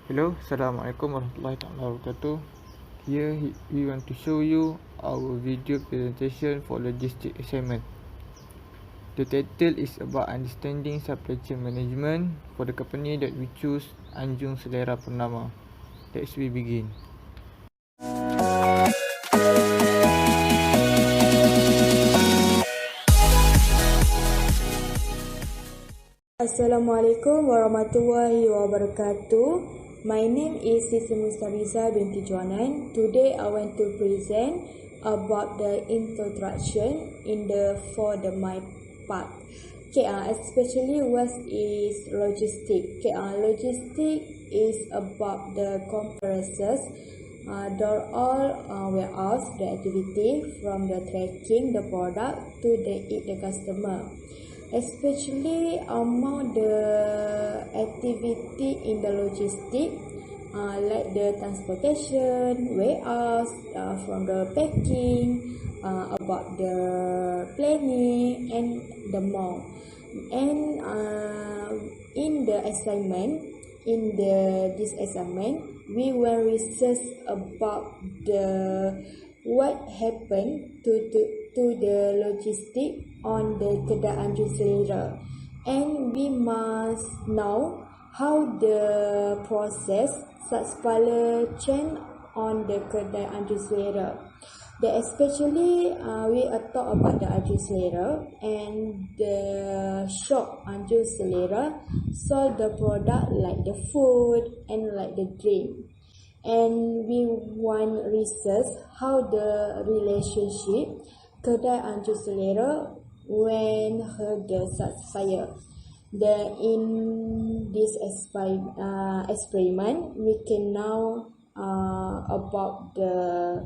Hello, Assalamualaikum warahmatullahi wabarakatuh. Here we want to show you our video presentation for logistic assignment. The title is about understanding supply chain management for the company that we choose, Anjung Selera Pernama. Let's we begin. Assalamualaikum warahmatullahi wabarakatuh. My name is MUSTARIZAH binti JUWANAN. Today I want to present about the introduction for my part. Especially what is logistic. Logistic is about the compressors, warehouse, the activity from the tracking the product to the customer. Especially among the activity in the logistic, like the transportation, warehouse, from the packing, about the planning and the more. And in this assignment, we will research about what happened to the logistic on the kedai Anjung Selera, and we must know how the process supply chain on the kedai Anjung Selera. Especially we talk about the Anjung Selera, and the shop Anjung Selera sold the product like the food and like the drink. And we want research how the relationship kedai Anjung Selera when the supplier. In this experiment, we can know about the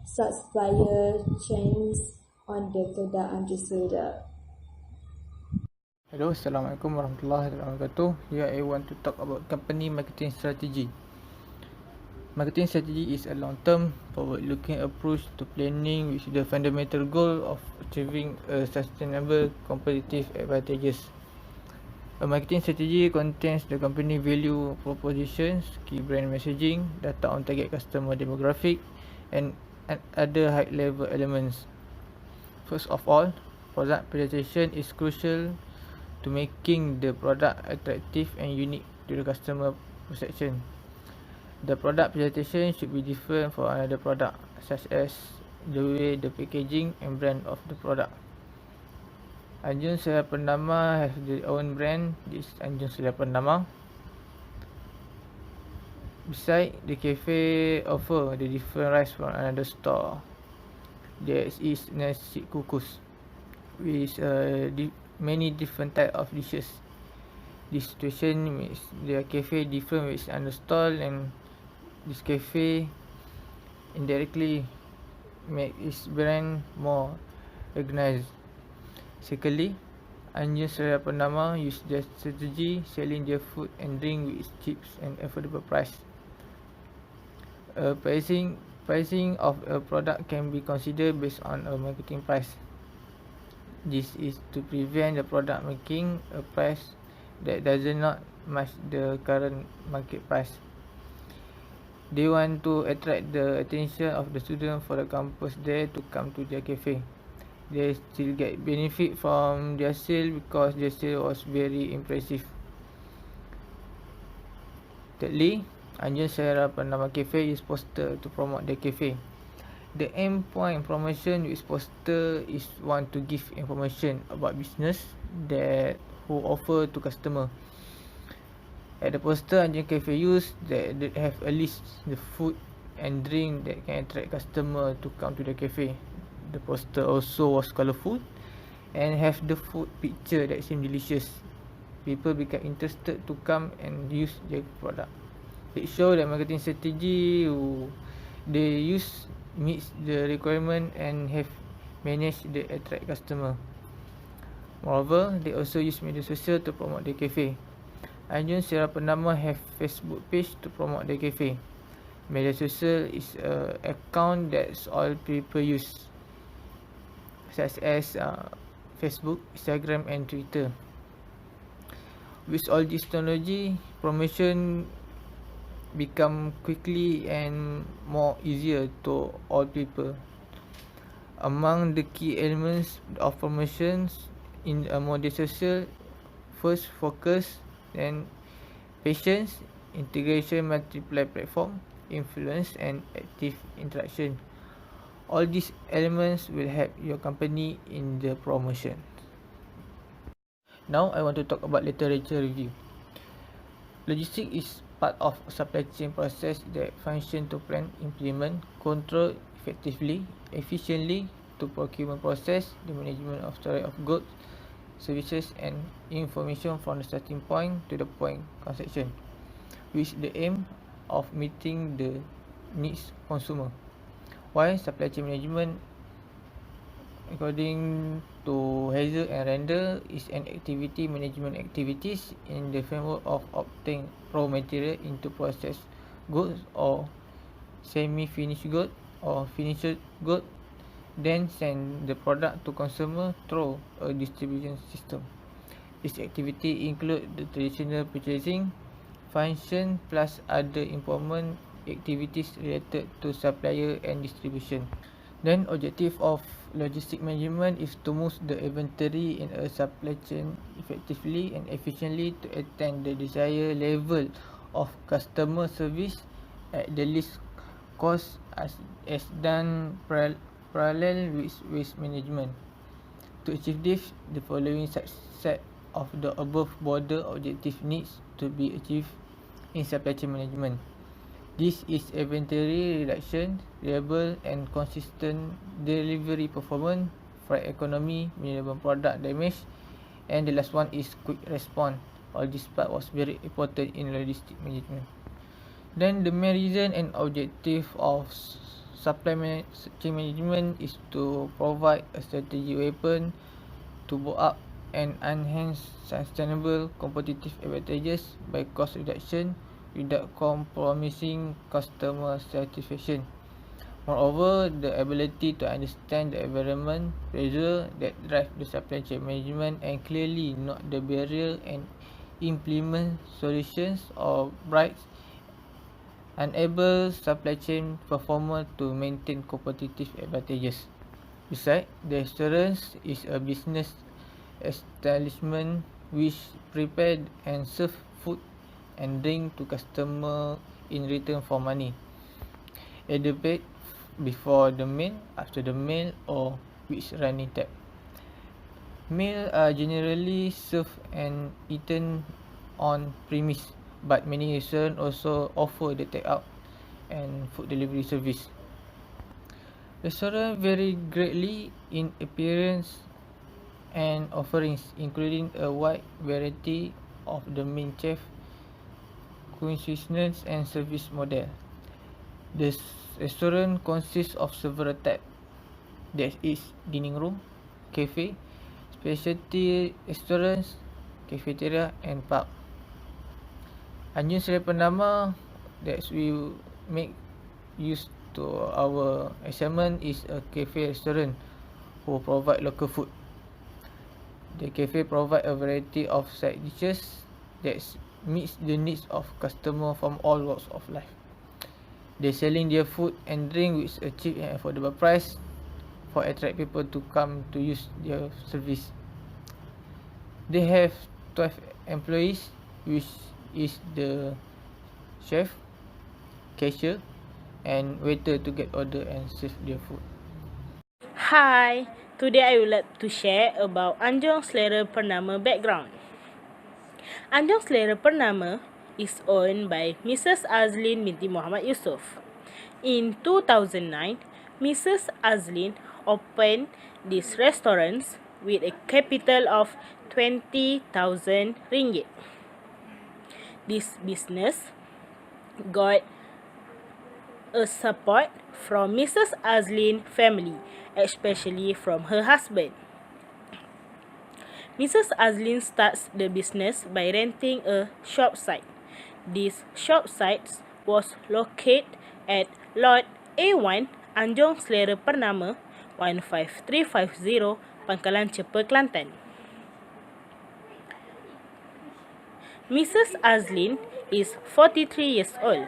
supplier chains on the kedai Anjung Selera. Hello, Assalamualaikum warahmatullahi wabarakatuh. Here I want to talk about company marketing strategy. Marketing strategy is a long-term, forward-looking approach to planning with the fundamental goal of achieving a sustainable competitive advantages. A marketing strategy contains the company value propositions, key brand messaging, data on target customer demographic, and other high-level elements. First of all, product presentation is crucial to making the product attractive and unique to the customer perception. The product presentation should be different from another product, such as the way the packaging and brand of the product. Anjung Selera Pernama has their own brand. This is Anjung Selera Pernama. Besides, the cafe offer the different rice from another store. There is nasi kukus with many different type of dishes. This situation makes the cafe different with another stall, and this cafe indirectly make its brand more recognized. Secondly, Anjung Selera Pernama use their strategy selling their food and drink with cheap and affordable price. Pricing of a product can be considered based on a marketing price. This is to prevent the product making a price that does not match the current market price. They want to attract the attention of the students for the campus there to come to their cafe. They still get benefit from their sale because their sale was very impressive. Thirdly, Anjung Selera Pernama Cafe use poster to promote their cafe. The aim point promotion with poster is want to give information about business that who offer to customer. At the poster, Anjung Cafe use that have a list the food and drink that can attract customer to come to the cafe. The poster also was colourful and have the food picture that seem delicious. People become interested to come and use their product. It shows that marketing strategy they use meets the requirement and have managed to attract customer. Moreover, they also use media social to promote their cafe. Anjung Selera Pernama have Facebook page to promote their cafe. Media social is a account that all people use, such as Facebook, Instagram and Twitter. With all this technology, promotion become quickly and more easier to all people. Among the key elements of promotions in a modern social, first focus, then patience, integration, multiply platform, influence and active interaction. All these elements will help your company in the promotion. Now I want to talk about literature review. Logistics is part of supply chain process that function to plan, implement, control effectively, efficiently to procurement process, the management of storage of goods, services and information from the starting point to the point consumption, with the aim of meeting the needs consumer. While supply chain management, according to Hazel and Render, is an activity management activities in the framework of obtaining raw material into processed goods or semi-finished good or finished good, then send the product to consumer through a distribution system. This activity include the traditional purchasing function plus other important activities related to supplier and distribution. Then objective of logistic management is to move the inventory in a supply chain effectively and efficiently to attain the desired level of customer service at the least cost as done parallel with waste management. To achieve this, the following subset of the above border objective needs to be achieved in supply chain management. This is inventory reduction, reliable and consistent delivery performance, freight economy, minimum product damage, and the last one is quick response. All this part was very important in logistic management. Then the main reason and objective of supply chain management is to provide a strategic weapon to build up and enhance sustainable competitive advantages by cost reduction without compromising customer satisfaction. Moreover, the ability to understand the environment pressure that drive the supply chain management and clearly note the barrier and implement solutions or brights enable supply chain performer to maintain competitive advantages. Besides, the restaurant is a business establishment which prepare and serve food and drink to customer in return for money, either paid before the meal, after the meal or with running tab. Meals are generally served and eaten on premise, but many restaurants also offer the take-out and food delivery service. Restaurants vary greatly in appearance and offerings, including a wide variety of the main chef, cuisines and service model. The restaurant consists of several types. That is dining room, cafe, specialty restaurants, cafeteria and pub. Anjung Selera Pernama that we make use to our assignment is a cafe restaurant who provide local food. The cafe provide a variety of side dishes that meets the needs of customers from all walks of life. They selling their food and drink with a cheap and affordable price for attract people to come to use their service. They have 12 employees, which is the chef, cashier and waiter to get order and serve their food. Hi, today I would like to share about Anjung Selera Pernama background. Anjung Selera Pernama is owned by Mrs. Azlin binti Muhammad Yusuf. In 2009, Mrs. Azlin opened this restaurant with a capital of 20,000 ringgit. This business got a support from Mrs. Azlin family, especially from her husband. Mrs. Azlin starts the business by renting a shop site. This shop site was located at Lot A1, Anjung Selera Pernama, 15350, Pangkalan Cepa, Kelantan. Mrs. Azlin is 43 years old.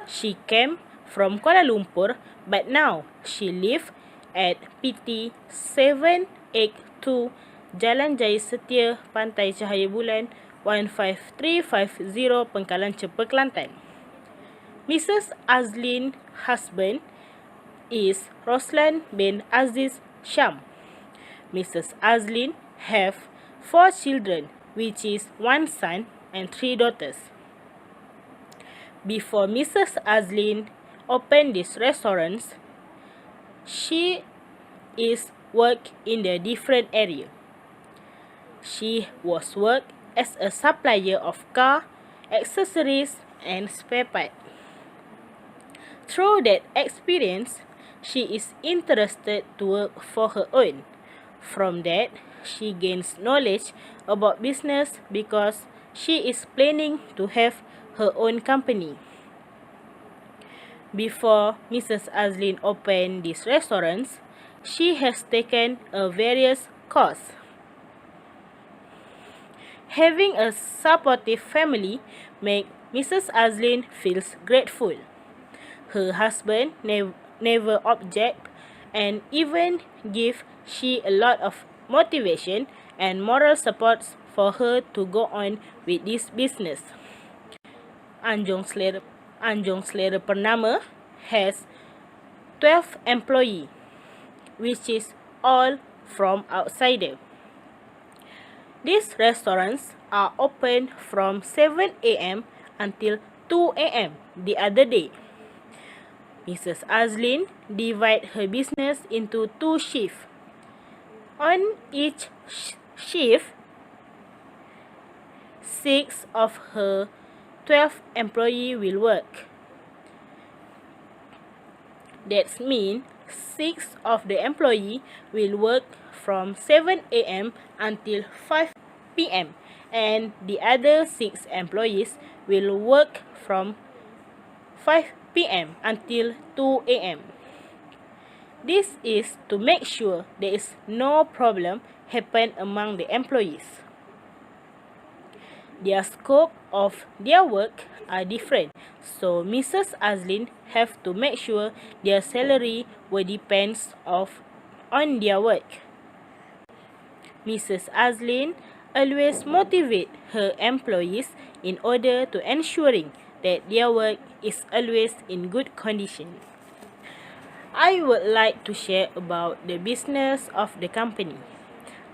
She came from Kuala Lumpur, but now she lives at PT 782 Jalan Jaya Setia, Pantai Cahaya Bulan, 15350, Pengkalan Cepa, Kelantan. Mrs. Azlin's husband is Roslan bin Aziz Sham. Mrs. Azlin have 4 children, which is 1 son and 3 daughters. Before Mrs. Azlin opened this restaurant, she is work in the different area. She was work as a supplier of car, accessories, and spare part. Through that experience, she is interested to work for her own. From that, she gains knowledge about business because she is planning to have her own company. Before Mrs. Azlin opened these restaurants, she has taken a various courses. Having a supportive family make Mrs. Azlin feels grateful. Her husband never object and even give she a lot of motivation and moral support for her to go on with this business. Anjung Selera Pernama has 12 employees, which is all from outsider. These restaurants are open from 7 a.m. until 2 a.m. the other day. Mrs. Azlin divide her business into 2 shifts. On each shift, 6 of her 12 employees will work. That means 6 of the employees will work from 7 a.m. until 5 p.m. and the other 6 employees will work from 5 p.m. until 2 a.m. This is to make sure there is no problem happen among the employees. Their scope of their work are different, so Mrs. Azlin have to make sure their salary will depends on their work. Mrs. Azlin always motivate her employees in order to ensuring that their work is always in good condition. I would like to share about the business of the company.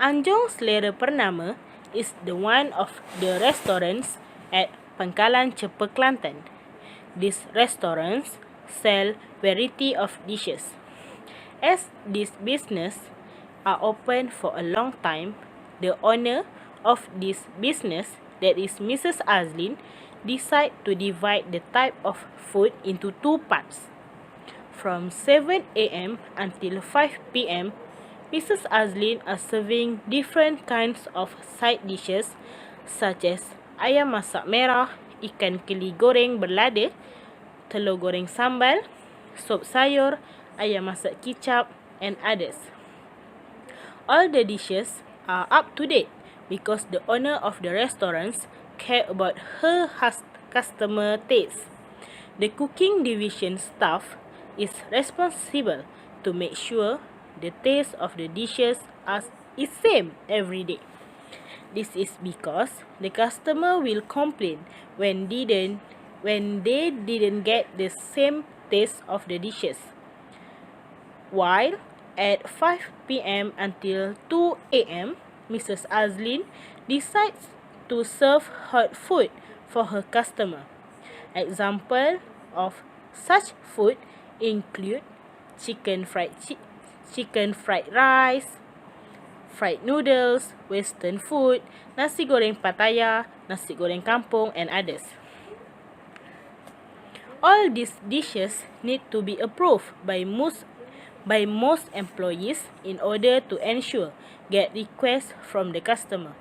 Anjung Selera Pernama is the one of the restaurants at Pengkalan Cepa, Kelantan. These restaurants sell variety of dishes. As this business are open for a long time, the owner of this business, that is Mrs. Azlin, decide to divide the type of food into 2 parts. From 7 a.m. until 5 p.m., Mrs. Azlin are serving different kinds of side dishes such as ayam masak merah, ikan keli goreng berlada, telur goreng sambal, sop sayur, ayam masak kicap, and others. All the dishes are up to date because the owner of the restaurants care about her customer taste. The cooking division staff is responsible to make sure the taste of the dishes is same every day. This is because the customer will complain when they didn't get the same taste of the dishes. While at 5 p.m. until 2 a.m., Mrs. Azlin decides to serve hot food for her customer. Example of such food include chicken fried rice, fried noodles, western food, nasi goreng Pattaya, nasi goreng kampung, and others. All these dishes need to be approved by most employees in order to ensure get requests from the customer.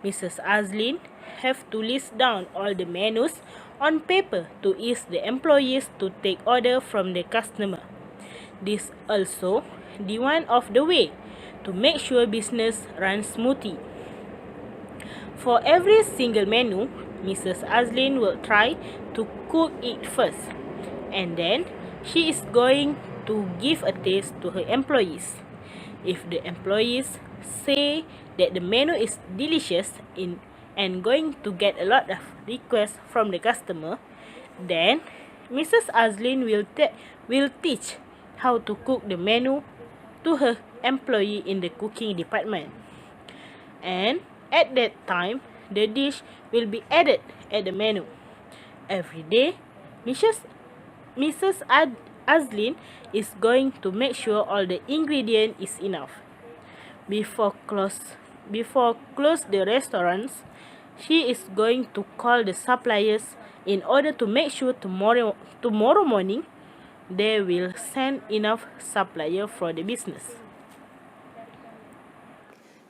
Mrs. Azlin have to list down all the menus on paper to ease the employees to take order from the customer. This also the one of the way to make sure business runs smoothly. For every single menu, Mrs. Azlin will try to cook it first. and then she is going to give a taste to her employees. If the employees say that the menu is delicious and going to get a lot of requests from the customer, then Mrs. Azlin will teach how to cook the menu to her employee in the cooking department. And at that time, the dish will be added at the menu. Every day, Mrs. Azlin is going to make sure all the ingredient is enough. Before close the restaurants, she is going to call the suppliers in order to make sure tomorrow morning they will send enough supplier for the business.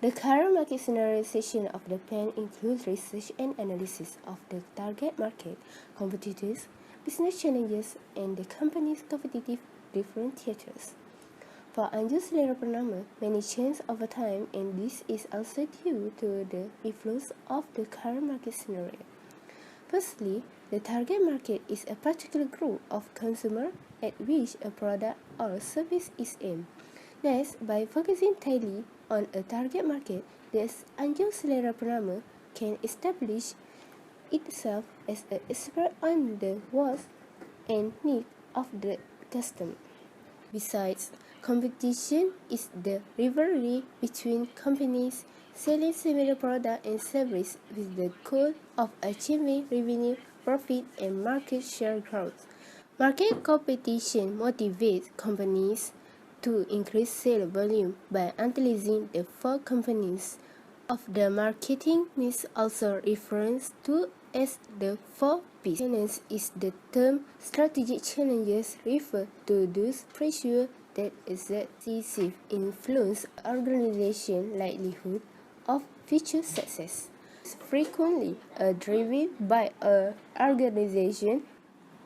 The current market scenario section of the plan includes research and analysis of the target market, competitors, business challenges, and the company's competitive differentiators. For Anjung Selera Pernama, many change over time, and this is also due to the influence of the current market scenario. Firstly, the target market is a particular group of consumers at which a product or service is aimed. Next, by focusing tightly on a target market, the Anjung Selera Pernama can establish itself as an expert on the wants and needs of the customer. Besides, competition is the rivalry between companies selling similar products and services with the goal of achieving revenue, profit, and market share growth. Market competition motivates companies to increase sales volume by analyzing the four components of the marketing mix, also referred to as the 4 P's. Challenge is the term. Strategic challenges refer to those pressures that exert decisive influence on organization likelihood of future success. Frequently driven by an organization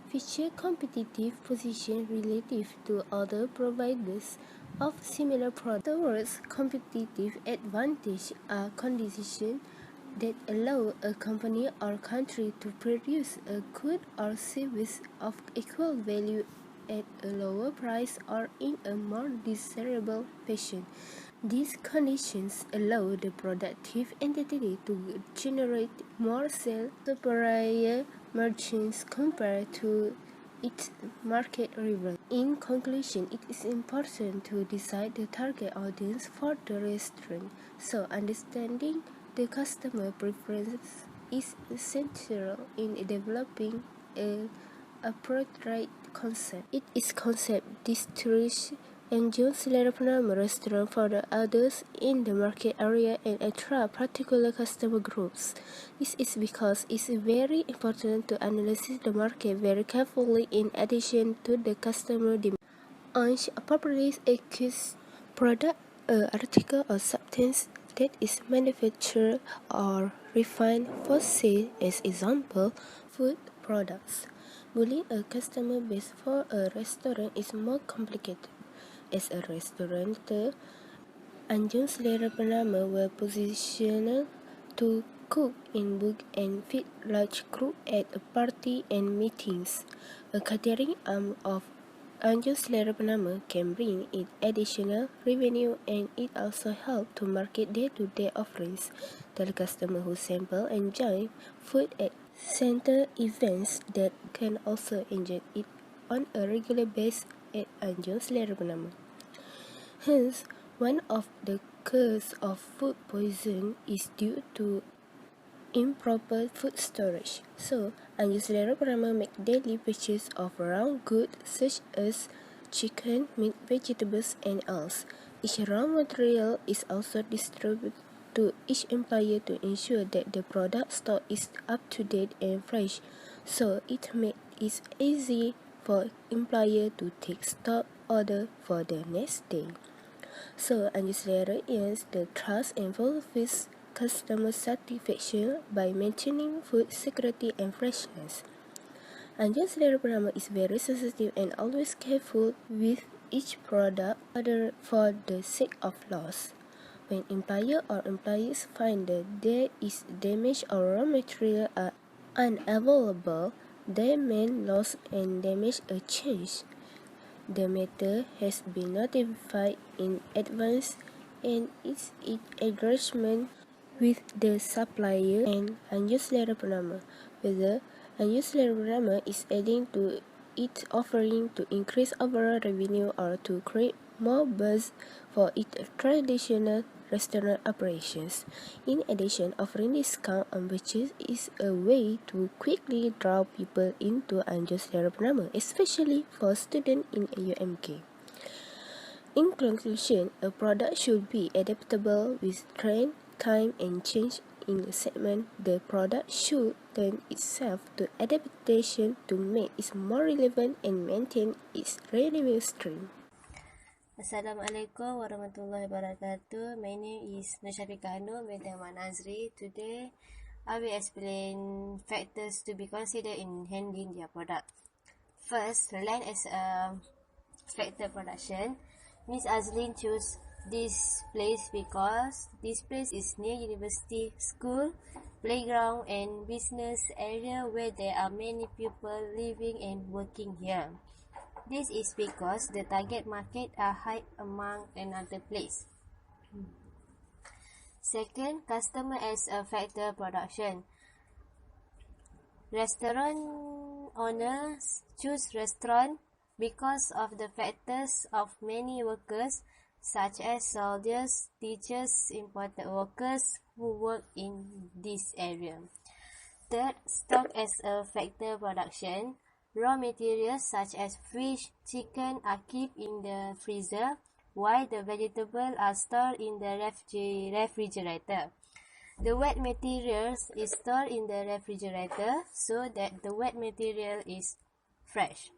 feature competitive position relative to other providers of similar products. Towards competitive advantage are conditions that allow a company or country to produce a good or service of equal value at a lower price or in a more desirable fashion. These conditions allow the productive entity to generate more sales, superior margins compared to its market rival. In conclusion, it is important to decide the target audience for the restaurant, so understanding the customer preference is essential in developing an appropriate concept. It is concept distinguishes Anjung Selera Pernama restaurant for the others in the market area and attract particular customer groups. This is because it's very important to analyze the market very carefully in addition to the customer demand. On appropriately accused product, article or substance that is manufactured or refined for sale, as example, food products. Building a customer base for a restaurant is more complicated. As a restaurateur, Anjung Selera Pernama were positioned to cook in bulk and feed large groups at a party and meetings. A catering arm of Anjung Selera Pernama can bring in additional revenue, and it also helps to market day-to-day offerings to the customer who sample and enjoy food at center events that can also enjoy it on a regular basis at Anjung Selera Pernama. Hence, one of the causes of food poisoning is due to improper food storage. So, Anjung Selera Pernama make daily purchase of raw goods such as chicken, meat, vegetables, and else. Each raw material is also distributed to each employer to ensure that the product stock is up to date and fresh. So, it makes it easy for employer to take stock order for the next day. So, Anjung Selera earns the trust and fulfills customer satisfaction by maintaining food security and freshness. Anjung Selera Pernama is very sensitive and always careful with each product ordered for the sake of loss. When employer or employees find that there is damage or raw material are unavailable, They may lose and damage a change. The matter has been notified in advance and is in agreement with the supplier and Anjung Selera Pernama, whether Anjung Selera Pernama is adding to its offering to increase overall revenue or to create more buzz for its traditional restaurant operations. In addition, offering discount on purchase is a way to quickly draw people into Anjung Selera Pernama, especially for students in UMK. In conclusion, a product should be adaptable with trend, time, and change in a segment. The product should turn itself to adaptation to make it more relevant and maintain its revenue stream. Assalamualaikum warahmatullahi wabarakatuh. My name is SHAFIQAH HANUM with NAZRI. Today, I will explain factors to be considered in handling their product. First, land as a factor production. Miss Azlin chose this place because this place is near university, school, playground, and business area where there are many people living and working here. This is because the target market are high among another place. Second, customer as a factor production. Restaurant owners choose restaurant because of the factors of many workers such as soldiers, teachers, imported workers who work in this area. Third, stock as a factor production. Raw materials such as fish, chicken are kept in the freezer, while the vegetables are stored in the refrigerator. The wet materials is stored in the refrigerator so that the wet material is fresh.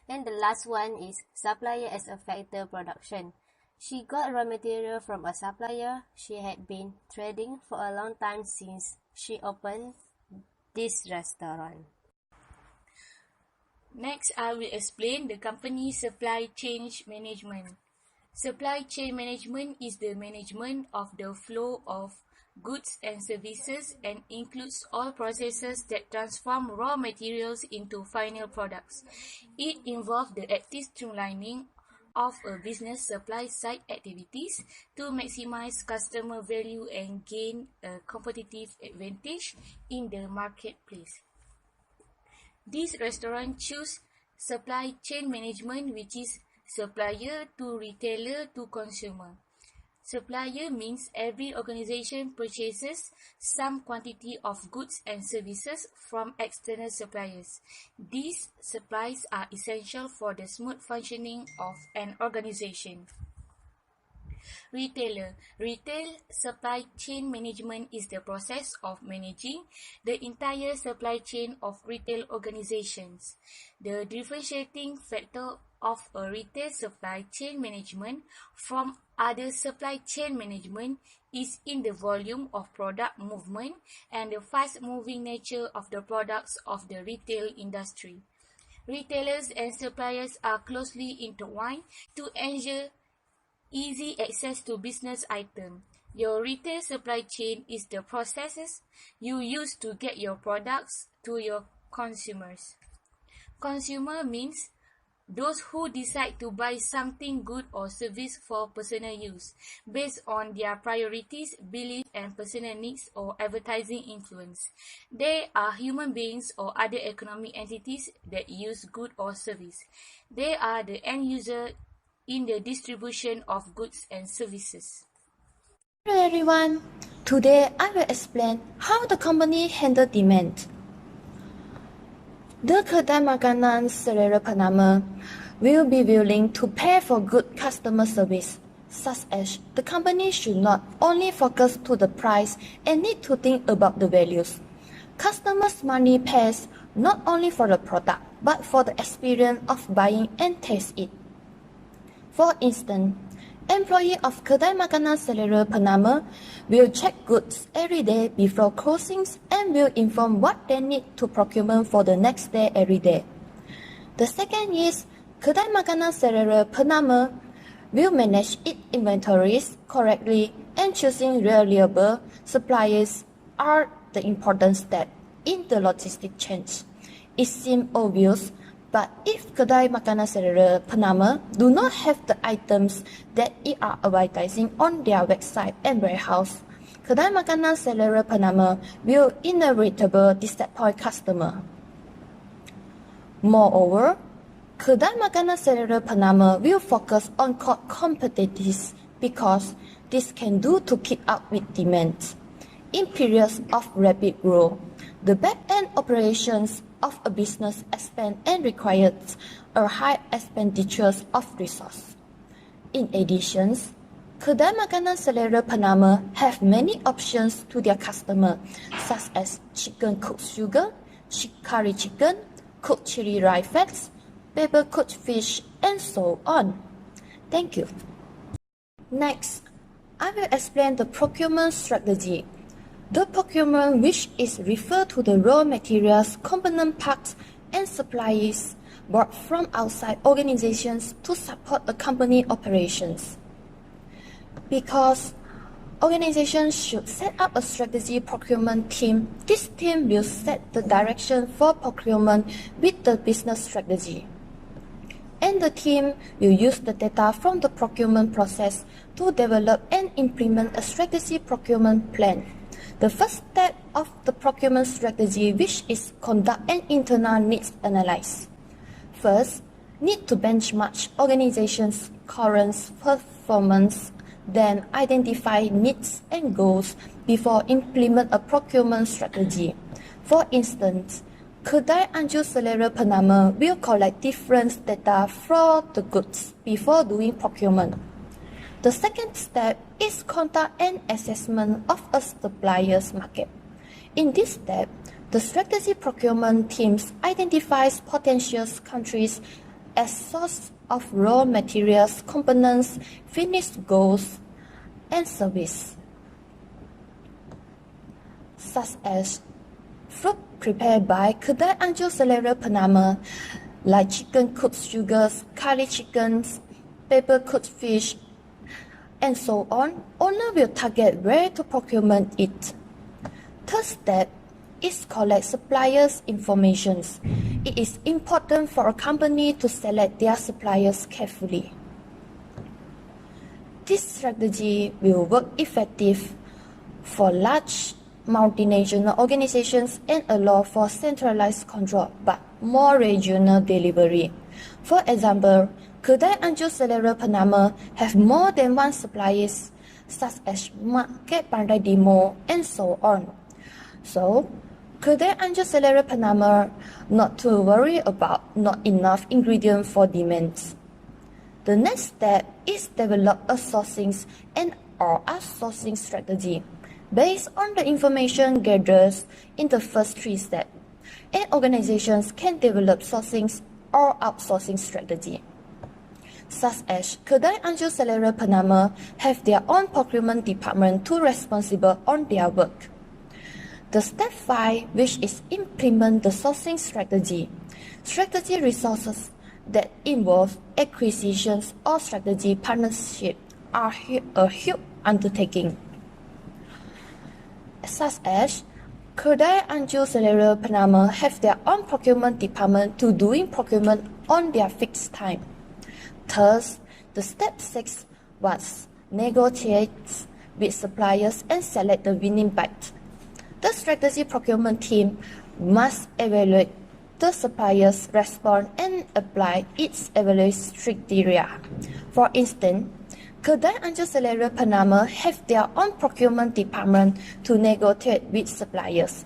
And the last one is supplier as a factor production. She got raw material from a supplier she had been trading for a long time since she opened this restaurant. Next, I will explain the company supply chain management. Supply chain management is the management of the flow of goods and services and includes all processes that transform raw materials into final products. It involves the active streamlining of a business supply side activities to maximize customer value and gain a competitive advantage in the marketplace. These restaurants choose supply chain management, which is supplier to retailer to consumer. Supplier means every organization purchases some quantity of goods and services from external suppliers. These supplies are essential for the smooth functioning of an organization. Retailer. Retail supply chain management is the process of managing the entire supply chain of retail organizations. The differentiating factor of a retail supply chain management from other supply chain management is in the volume of product movement and the fast-moving nature of the products of the retail industry. Retailers and suppliers are closely intertwined to ensure easy access to business items. Your retail supply chain is the processes you use to get your products to your consumers. Consumer means those who decide to buy something good or service for personal use based on their priorities, beliefs, and personal needs or advertising influence. They are human beings or other economic entities that use good or service. They are the end user in the distribution of goods and services. Hello everyone, today I will explain how the company handle demand. The Kedai Makanan Selera Pernama will be willing to pay for good customer service, such as the company should not only focus to the price and need to think about the values. Customers' money pays not only for the product, but for the experience of buying and taste it. For instance, employees of Kedai Makanan Selera Pernama will check goods every day before closings and will inform what they need to procurement for the next day every day. The second is Kedai Makanan Selera Pernama will manage its inventories correctly and choosing reliable suppliers are the important step. in the logistic chain. It seems obvious, but if Kedai Makanan Selera Pernama do not have the items that it are advertising on their website and warehouse, Kedai Makanan Selera Pernama will inevitably disappoint customer. Moreover, Kedai Makanan Selera Pernama will focus on cost competitiveness because this can do to keep up with demand. In periods of rapid growth, the back-end operations of a business expand and requires a high expenditures of resource. In addition, Kedai Makanan Selera Pernama have many options to their customer, such as chicken cooked sugar, curry chicken, cooked chili rice flakes, pepper cooked fish, and so on. Thank you. Next, I will explain the procurement strategy. The procurement, which is referred to the raw materials, component parts, and supplies bought from outside organizations to support a company operations. Because organizations should set up a strategy procurement team, this team will set the direction for procurement with the business strategy. And the team will use the data from the procurement process to develop and implement a strategy procurement plan. The first step of the procurement strategy, which is conduct an internal needs analysis. First, need to benchmark organization's current performance, then identify needs and goals before implement a procurement strategy. For instance, Kedai Anjung Selera Pernama will collect different data for the goods before doing procurement. The second step is conduct an assessment of a supplier's market. In this step, the strategy procurement teams identifies potential countries as source of raw materials, components, finished goods, and service, such as fruit prepared by Kedai Anjung Selera Pernama, like chicken cooked sugars, curry chickens, pepper cooked fish, and so on. Owner will target where to procurement it. Third step is collect suppliers' information. It is important for a company to select their suppliers carefully. This strategy will work effective for large multinational organizations and allow for centralized control but more regional delivery. For example, Kedai Anjung Selera Pernama have more than one suppliers, such as Market Pandai Demo and so on. So, Kedai Anjung Selera Pernama not to worry about not enough ingredient for demands. The next step is develop a sourcing and or outsourcing strategy based on the information gathered in the first three steps. And organizations can develop sourcing or outsourcing strategy, such as Kedai Anjung Selera Pernama have their own procurement department to responsible on their work. The step 5, which is implement the sourcing strategy. Strategy resources that involve acquisitions or strategy partnership are a huge undertaking, such as Kedai Anjung Selera Pernama have their own procurement department to doing procurement on their fixed time. Thus, the step 6 was negotiate with suppliers and select the winning bid. The strategy procurement team must evaluate the supplier's response and apply its evaluation criteria. For instance, Kedai Anjung Selera Pernama have their own procurement department to negotiate with suppliers.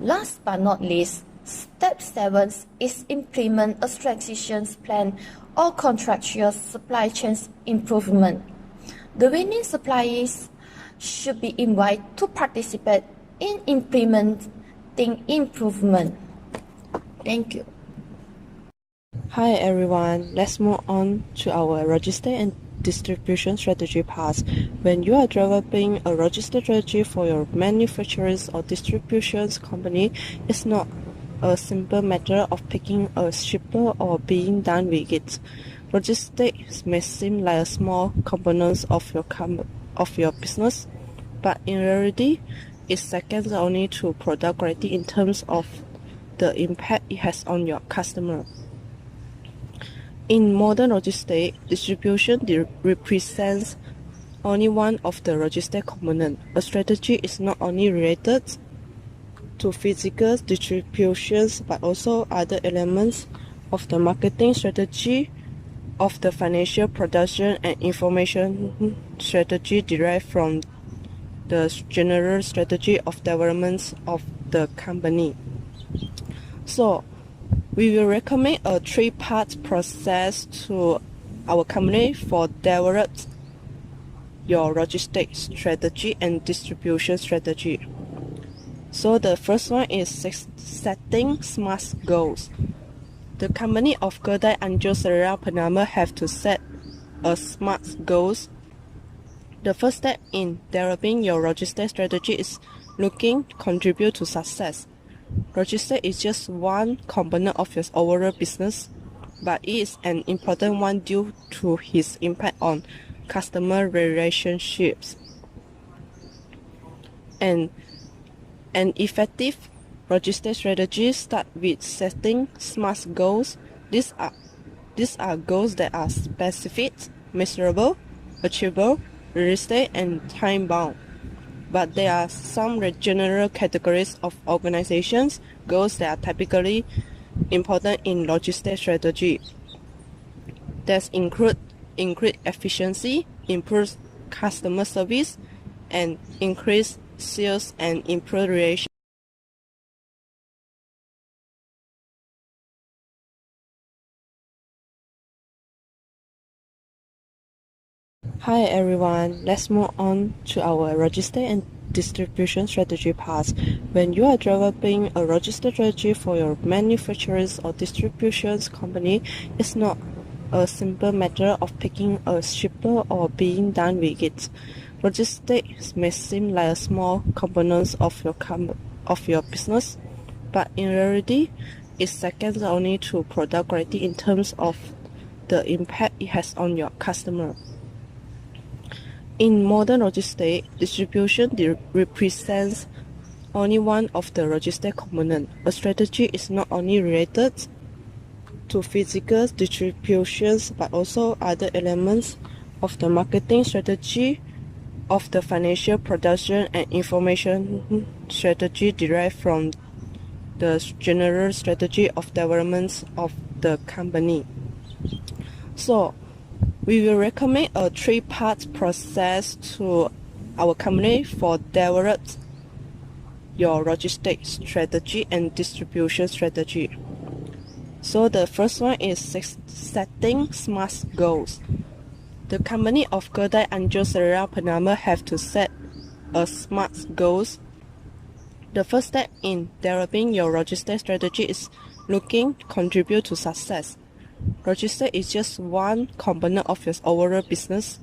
Last but not least, step 7 is implement a transition plan or contractual supply chain improvement. The winning suppliers should be invited to participate in implementing improvement. Thank you. Hi everyone, let's move on to our register and distribution strategy part. When you are developing a register strategy for your manufacturers or distributions company, it's not a simple matter of picking a shipper or being done with it. Logistics may seem like a small component of your business, but in reality, is second only to product quality in terms of the impact it has on your customer. In modern logistics, distribution represents only one of the logistic components. A strategy is not only related to physical distributions but also other elements of the marketing strategy, of the financial production and information strategy derived from the general strategy of development of the company. So, we will recommend a three-part process to our company for develop your logistics strategy and distribution strategy. So the first one is setting SMART goals. The company of Kedai Anjung Selera Pernama have to set a SMART goals. The first step in developing your logistics strategy is looking to contribute to success. Logistics is just one component of your overall business, but it is an important one due to its impact on customer relationships. And an effective logistics strategy starts with setting SMART goals. These are goals that are specific, measurable, achievable, realistic, and time-bound. But there are some general categories of organizations goals that are typically important in logistics strategy. That include increase efficiency, improve customer service, and increase sales and improve relations. Hi everyone, let's move on to our logistics and distribution strategy part. When you are developing a logistics strategy for your manufacturers or distributions company, it's not a simple matter of picking a shipper or being done with it. Logistics may seem like a small component of your business, but in reality, it's second only to product quality in terms of the impact it has on your customer. In modern logistics, distribution represents only one of the logistic components. A strategy is not only related to physical distributions but also other elements of the marketing strategy, of the financial production and information strategy derived from the general strategy of development of the company. So, we will recommend a three-part process to our company for develop your logistics strategy and distribution strategy. So the first one is setting SMART goals. The company of Kedai Anjung Selera Pernama have to set a SMART goals. The first step in developing your logistics strategy is looking to contribute to success. Logistics is just one component of your overall business,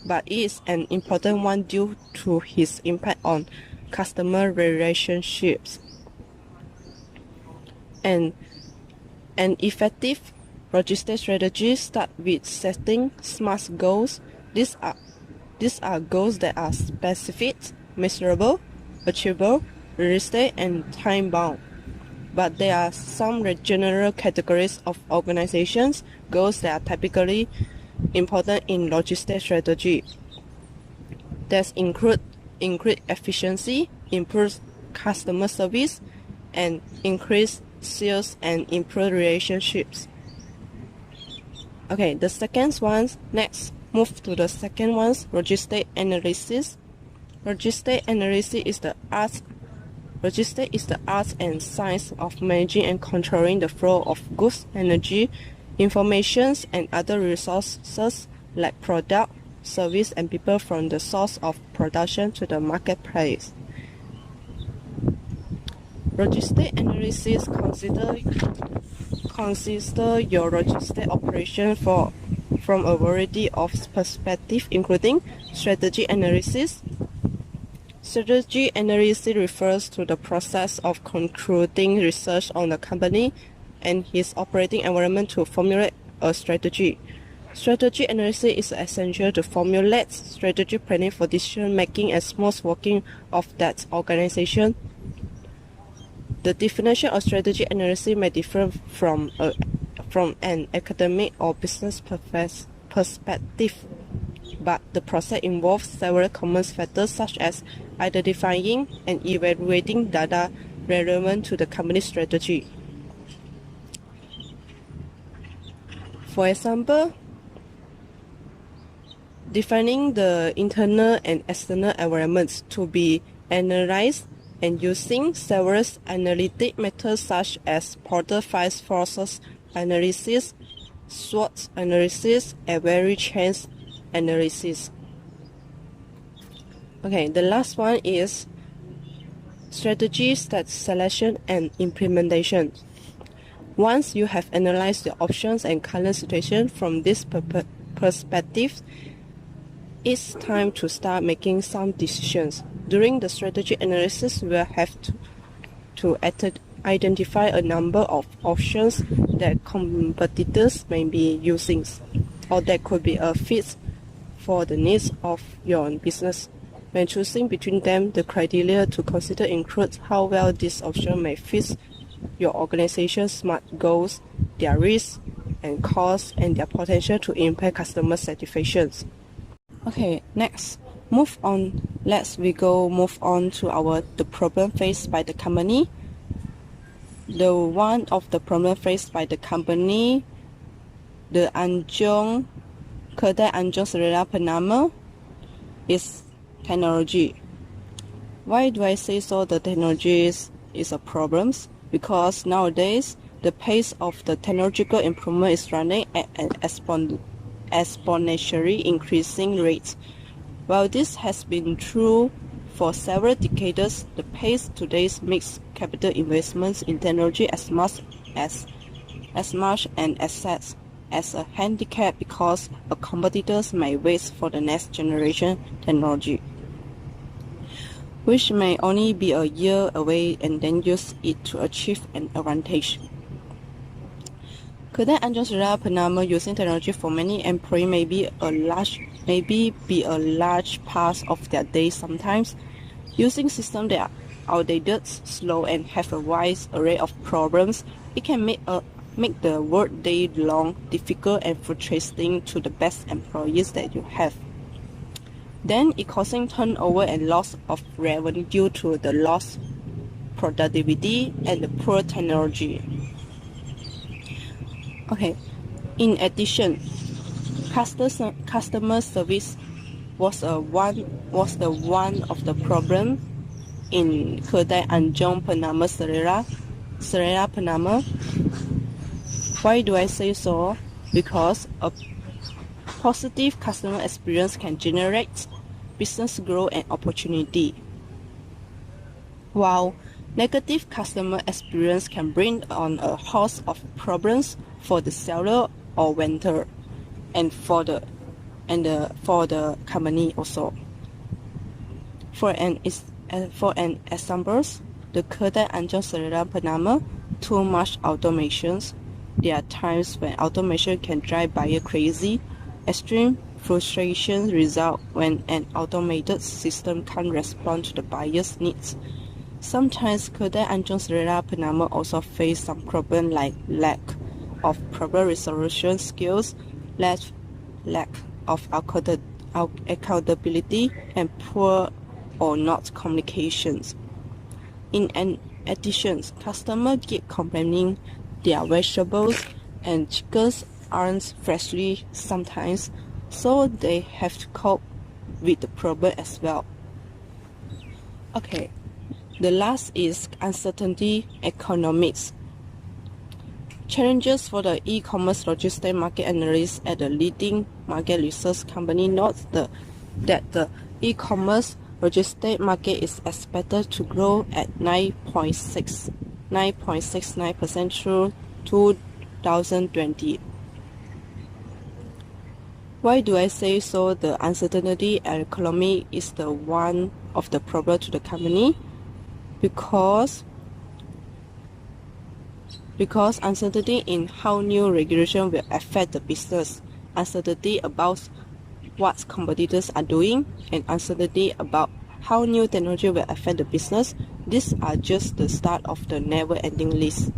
but it is an important one due to its impact on customer relationships. And an effective logistics strategy starts with setting SMART goals. These are goals that are specific, measurable, achievable, realistic, and time-bound. But there are some general categories of organizations goals that are typically important in logistics strategy. That include increase efficiency, improve customer service, and increase sales and improve relationships. Okay, the second one, next move to the second one, logistic analysis. Logistic analysis is the art. Logistics is the art and science of managing and controlling the flow of goods, energy, information, and other resources like product, service, and people from the source of production to the marketplace. Logistic analysis consider your logistic operation from a variety of perspectives, including strategy analysis. Strategy analysis refers to the process of conducting research on the company and its operating environment to formulate a strategy. Strategy analysis is essential to formulate strategy planning for decision making and smooth working of that organization. The definition of strategy analysis may differ from an academic or business perspective, but the process involves several common factors such as identifying and evaluating data relevant to the company's strategy. For example, defining the internal and external environments to be analyzed and using several analytic methods such as portfolio forces analysis, SWOT analysis, and value chain analysis. Okay, the last one is strategy selection and implementation. Once you have analyzed the options and current situation from this perspective, it's time to start making some decisions. During the strategy analysis, we will have to identify a number of options that competitors may be using, or that could be a fit for the needs of your business. When choosing between them, the criteria to consider include how well this option may fit your organization's smart goals, their risks and costs, and their potential to impact customer satisfaction. Okay, next, move on to the problem faced by the company. The one of the problem faced by the company, the Anjung Selera Pernama, is technology. Why do I say so? The technology is a problem? Because nowadays the pace of the technological improvement is running at an exponentially increasing rate. While this has been true for several decades, the pace today makes capital investments in technology as much an asset as a handicap, because a competitors may wait for the next generation technology, which may only be a year away, and then use it to achieve an advantage. Anjung Selera Pernama using technology for many employees may be a large part of their day sometimes. Using systems that are outdated, slow, and have a wide array of problems, it can make the work day long difficult and frustrating to the best employees that you have. Then it causing turnover and loss of revenue due to the lost productivity and the poor technology. Okay, in addition, customer service was the one of the problem in Kedai Anjung Selera Pernama. Why do I say so? Because a positive customer experience can generate business growth and opportunity, while negative customer experience can bring on a host of problems for the seller or vendor, and for the company also. For an example, the Kedai Anjung Selera Pernama, too much automations. There are times when automation can drive buyer crazy. Extreme frustration result when an automated system can't respond to the buyer's needs. Sometimes Kedai Anjung Selera Pernama also face some problem like lack of problem resolution skills, lack of accountability, and poor or not communications. In addition, customers keep complaining their vegetables and chickens aren't freshly sometimes, so they have to cope with the problem as well. Okay, the last is uncertainty economics. Challenges for the e-commerce logistics market analysts at the leading market research company note that the e-commerce logistics market is expected to grow at 9.69% through 2020. Why do I say so? The uncertainty economy is the one of the problem to the company, because uncertainty in how new regulation will affect the business, uncertainty about what competitors are doing, and uncertainty about how new technology will affect the business. These are just the start of the never-ending list.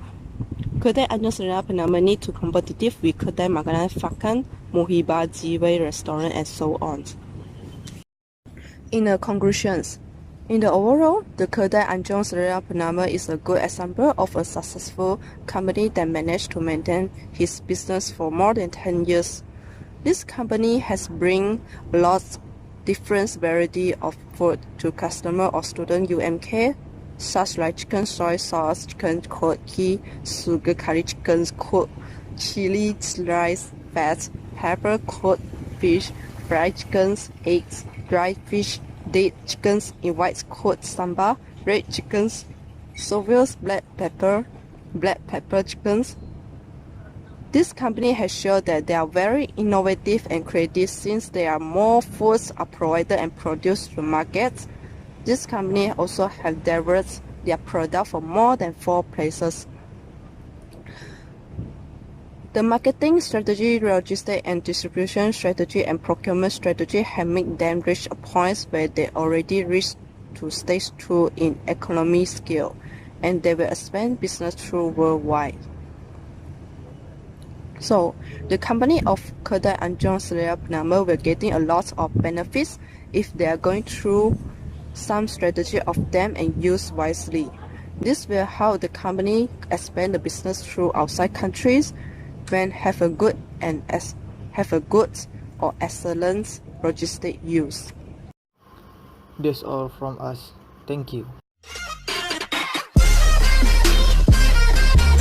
Kedai Anjung Selera Pernama need to competitive with kedai makanan Fakan, Muhibah, Jiwai restaurant, and so on. In the conclusions, in the overall, the Kedai Anjung Selera Pernama is a good example of a successful company that managed to maintain his business for more than 10 years. This company has bring lots different variety of food to customer or student UMK, such like chicken soy sauce, chicken cold ghee, sugar curry chicken cooked, chili rice, fat, pepper cooked fish, fried chickens, eggs, dried fish, dead chickens in white cooked sambal, red chickens, Soville's black pepper chickens. This company has shown that they are very innovative and creative since there are more foods are provided and produced to the market. This company also have delivered their product for more than 4 places. The marketing strategy, logistics and distribution strategy, and procurement strategy have made them reach a point where they already reached to stage 2 in economy scale, and they will expand business through worldwide. So, the company of Kedai Anjung Selera Pernama will getting a lot of benefits if they are going through some strategy of them and use wisely. This will help the company expand the business through outside countries when have a good or excellent logistic use. That's all from us. Thank you.